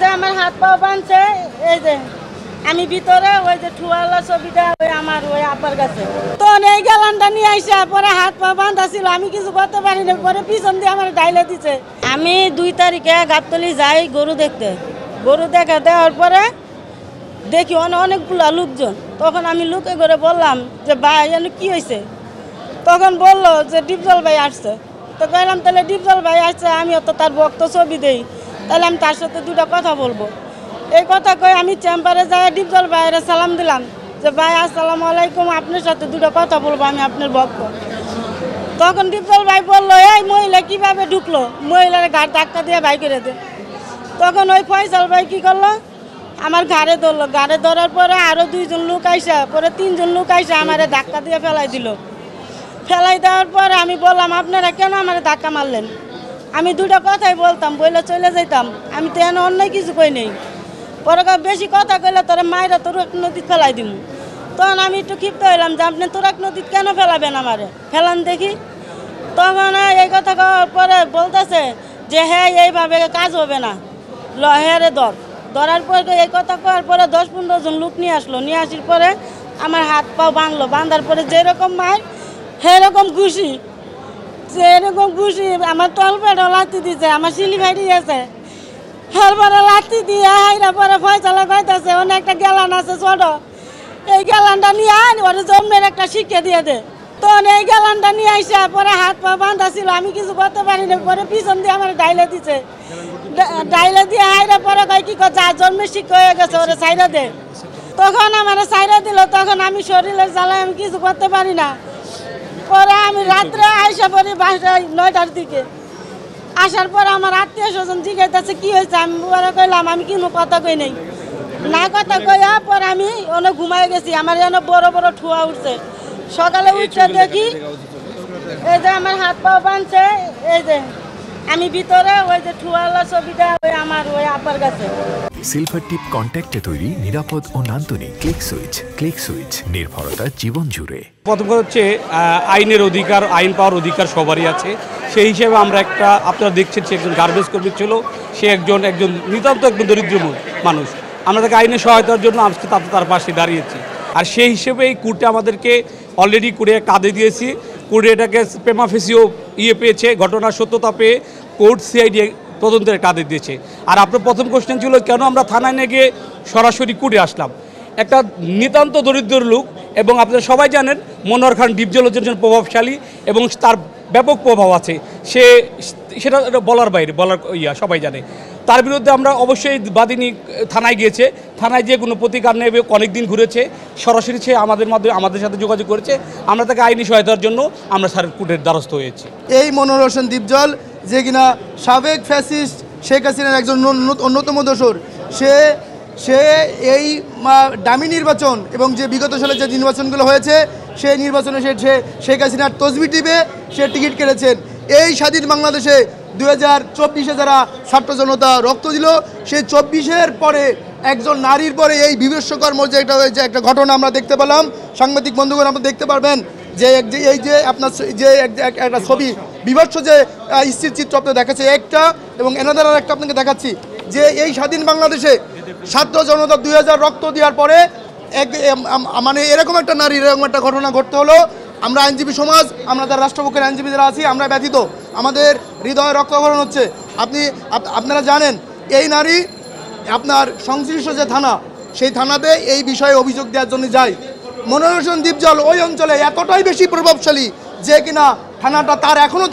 যে আমার হাত পা বাঁধছে, এই যে আমি ভিতরে ওই যে ঠুয়ালা ছবিটা ওই আমার ওই আপার কাছে তো এই গ্যালানটা নিয়ে আইসা পরে হাত পা বাঁধা ছিল, আমি কিছু করতে পারি না, পরে পিছন দিয়ে আমার ডাইলে দিছে। আমি 2 তারিখে গাবতলী যাই গরু দেখতে, গরু দেখা দেওয়ার পরে দেখি অনেকগুলা লোকজন, তখন আমি লুকে করে বললাম যে ভাই এনে কি হয়েছে, তখন বললো যে ডিপজল ভাই আসছে। তো কইলাম তাহলে ডিপজল ভাই আসছে, আমিও তো তার ভক্ত ছবি দেই, তাহলে আমি তার সাথে 2টা কথা বলবো। এই কথা কই আমি চেম্বারে যাই ডিপজল ভাইয়ের সালাম দিলাম যে ভাই আসসালামু আলাইকুম, আপনার সাথে 2টা কথা বলবো, আমি আপনার ভক্ত। তখন ডিপজল ভাই বললো এই মহিলা কিভাবে ঢুকলো, মহিলার ঘাড় ধাক্কা দিয়ে ভাই করে দে। তখন ওই ফয়সাল ভাই কি করলো, আমার ঘাড়ে ধরলো, ঘাড়ে ধরার পরে আরও 2 জন লোক আইসা, পরে 3 জন লোক আইসা আমার ধাক্কা দিয়ে ফেলাই দিল। ফেলাই দেওয়ার পরে আমি বললাম আপনারা কেন আমার ধাক্কা মারলেন, আমি 2টা কথাই বলতাম, বইলে চলে যাইতাম, আমি তো এনে অন্য কিছু কই নেই। পরে বেশি কথা কইলে তোরা মায়েরা তোরাক নদীত ফেলাই দিম। তখন আমি একটু ক্ষিপ্ত হইলাম যে আপনি তোরাক নদীত কেন ফেলাবেন, আমারে ফেলান দেখি। তখন এই কথা কওয়ার পরে বলতেছে যে হ্যাঁ এইভাবে কাজ হবে না, হ্যাঁ রে ধরার পরে এই কথা কওয়ার পরে 10-15 জন লোক নিয়ে আসলো, নিয়ে আসার পরে আমার হাত পাও বাঁধলো, বাঁধার পরে যেরকম মায়ের সেরকম ঘুষি, যেরকম ঘুষি আমার তল পেটও লাথি দিছে, আমার সিলি ভাইটি আছে, এরপরে লাথি দিয়ে হাইরা পরে ফয়সালা কইতাছে অনেক একটা গ্যালান আছে ছোট, এই গ্যালানটা নিয়ে আয় ওরে জন্মের একটা শিক্ষা দিয়ে দে। তখন এই গ্যালানটা নিয়ে আইসা পরে হাত পা বাঁধা ছিল, আমি কিছু করতে পারি না, পরে পিছন দিয়ে আমার ডাইলে দিছে, ডাইলে দিয়ে হাইরা পরে কয় কি যা জন্মের শিক্ষা হয়ে গেছে ওরে সাইরা দে। তখন আমার সাইরা দিল, তখন আমি শরীরের জ্বালায় আমি কিছু করতে পারি না। পরে আমি রাত্রে আইসা পরে বাসায় 9টার দিকে আসার পর আমার আত্মীয় স্বজন জিজ্ঞাসা কি হয়েছে, আমি পরে কইলাম আমি কোনো কথা কই নাই, না কথা কইয়া পরে আমি অনেক ঘুমাই গেছি, আমার এনে বড় বড় ঠুয়া উঠছে। সকালে উঠতে দেখি এই যে আমার হাত পা বাঁধছে, এই যে আমি ভিতরে ওই যে ঠুয়ালা ছবিটা ওই আমার ওই আপার কাছে। সিলভার টিপ কন্ট্যাক্টে তৈরি নিরাপদ ও নান্দনিক ক্লিক সুইচ নির্ভরতা জীবন জুড়ে। প্রথম কথা হচ্ছে আইনের অধিকার, আইন পাওয়ার অধিকার সবারই আছে, সেই হিসেবে আমরা একটা আপনারা দেখছেন সে একজন গার্বেজ কর্মী ছিল, সে একজন নিতান্ত একজন দরিদ্র মানুষ, আমরা তাকে আইনের সহায়তার জন্য আজকে তার পাশে দাঁড়িয়েছি। আর সেই হিসেবে এই কোর্টে আমাদেরকে অলরেডি কোর্টে কাঁধে দিয়েছি, কোর্টে এটাকে প্রেমা ফেসিও পেয়েছে, ঘটনার সত্যতা পেয়ে কোর্ট সিআইডি তদন্তের কাঁধে দিয়েছে। আর আপনার প্রথম কোশ্চেন ছিল কেন আমরা থানায় নিয়ে গিয়ে সরাসরি কোর্টে আসলাম। একটা নিতান্ত দরিদ্র লোক, এবং আপনারা সবাই জানেন মনোয়ার খান ডিপজল একজন প্রভাবশালী এবং তার ব্যাপক প্রভাব আছে, সেটা বলার বাইরে, সবাই জানে। তার বিরুদ্ধে আমরা অবশ্যই বাদীনি থানায় গিয়েছে, থানায় যে কোনো প্রতিকার নেবে, অনেকদিন ঘুরেছে, সরাসরি সে আমাদের সাথে যোগাযোগ করেছে, আমরা তাকে আইনি সহায়তার জন্য আমরা স্যারের কোর্টের দ্বারস্থ হয়েছি। এই মনোয়ার হোসেন ডিপজল যে কিনা সাবেক ফ্যাসিস্ট শেখ হাসিনার একজন অন্যতম দোসর, সে এই ডামি নির্বাচন এবং যে বিগত সালে যে নির্বাচনগুলো হয়েছে সেই নির্বাচনে সে শেখ হাসিনার তসবি টিপে সে টিকিট কেটেছেন। এই স্বাধীন বাংলাদেশে 2024-এ যারা ছাত্র জনতা রক্ত দিল, সেই 24-এর পরে একজন নারীর পরে এই বিভৎসকর যে একটা ঘটনা আমরা দেখতে পেলাম। সাংবাদিক বন্ধুগণ আপনারা দেখতে পারবেন যে এই যে আপনার যে একটা ছবি বিভৎস যে স্থির চিত্র আপনার দেখাচ্ছে একটা, এবং এনাদের আর একটা আপনাকে দেখাচ্ছি যে এই স্বাধীন বাংলাদেশে ছাত্র জনতা 2000 রক্ত দেওয়ার পরে মানে এরকম একটা নারীর এরকম একটা ঘটনা ঘটতে হলো। আমরা আইনজীবী সমাজ, আমরা যারা রাষ্ট্রপক্ষের আইনজীবী যারা আছি, আমরা ব্যথিত, আমাদের হৃদয়ে রক্তক্ষরণ হচ্ছে। আপনারা জানেন এই নারী আপনার সংশ্লিষ্ট যে থানা, সেই থানাতে এই বিষয়ে অভিযোগ দেওয়ার জন্য যায়। মনোয়ার হোসেন ডিপজল ওই অঞ্চলে এতটাই বেশি প্রভাবশালী যে কিনা থানাটা তার এখনও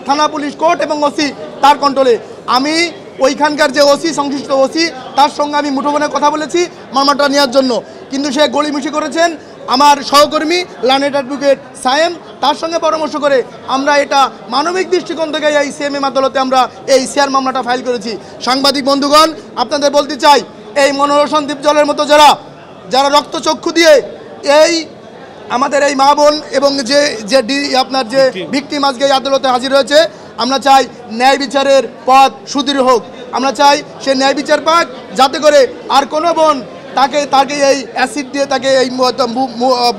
থানা পুলিশ কোর্ট এবং ওসি তার কন্ট্রোলে। আমি ওইখানকার যে ওসি, সংশ্লিষ্ট ওসি, তার সঙ্গে আমি মুঠোফোনে কথা বলেছি মামলাটা নেওয়ার জন্য, কিন্তু সে গড়িমসি করেছেন। আমার সহকর্মী লানেট অ্যাডভোকেট সায়েম, তার সঙ্গে পরামর্শ করে আমরা এটা মানবিক দৃষ্টিকোণ থেকে এই সিএমএম আদালতে আমরা এই শেয়ার মামলাটা ফাইল করেছি। সাংবাদিক বন্ধুগণ, আপনাদের বলতে চাই, এই মনোয়ার হোসেন ডিপজলের মতো যারা রক্তচক্ষু দিয়ে এই আমাদের এই মা বোন এবং আপনার যে ভিকটিম আজকে এই আদালতে হাজির হয়েছে, আমরা চাই ন্যায় বিচারের পথ সুদৃঢ় হোক। আমরা চাই সে ন্যায় বিচার পাক, যাতে করে আর কোনো বোন তাকে এই অ্যাসিড দিয়ে তাকে এই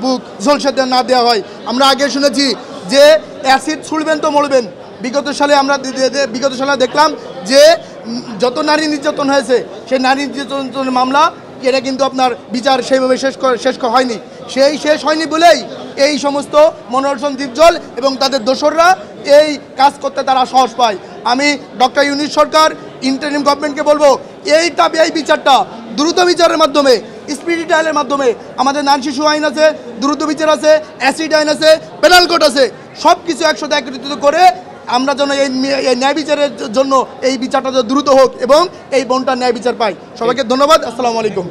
বুক ঝলসে না দেওয়া হয়। আমরা আগে শুনেছি যে অ্যাসিড ছুড়বেন তো মরবেন। বিগত সালে দেখলাম যে যত নারী নির্যাতন হয়েছে সেই নারী নির্যাতনের মামলা এটা কিন্তু আপনার বিচার সেইভাবে শেষ হয়নি। শেষ হয়নি বলেই এই সমস্ত মনোরঞ্জন দীপজল এবং তাদের দোসররা এই কাজ করতে তারা সাহস পায়। আমি ডক্টর ইউনূস সরকার ইন্টারিম গভর্নমেন্টকে বলবো এই বিচারটা দ্রুত বিচারের মাধ্যমে, স্পিডি ট্রায়ালের মাধ্যমে, আমাদের নারী শিশু আইন আছে, দ্রুত বিচার আছে, অ্যাসিড আইন আছে, পেনাল কোড আছে, সব কিছু একসাথে একত্রিত করে আমরা যেন এই ন্যায় বিচারের জন্য এই বিচারটা দ্রুত হোক এবং এই বোনটা ন্যায় বিচার পাই। সবাইকে ধন্যবাদ। আসসালামু আলাইকুম।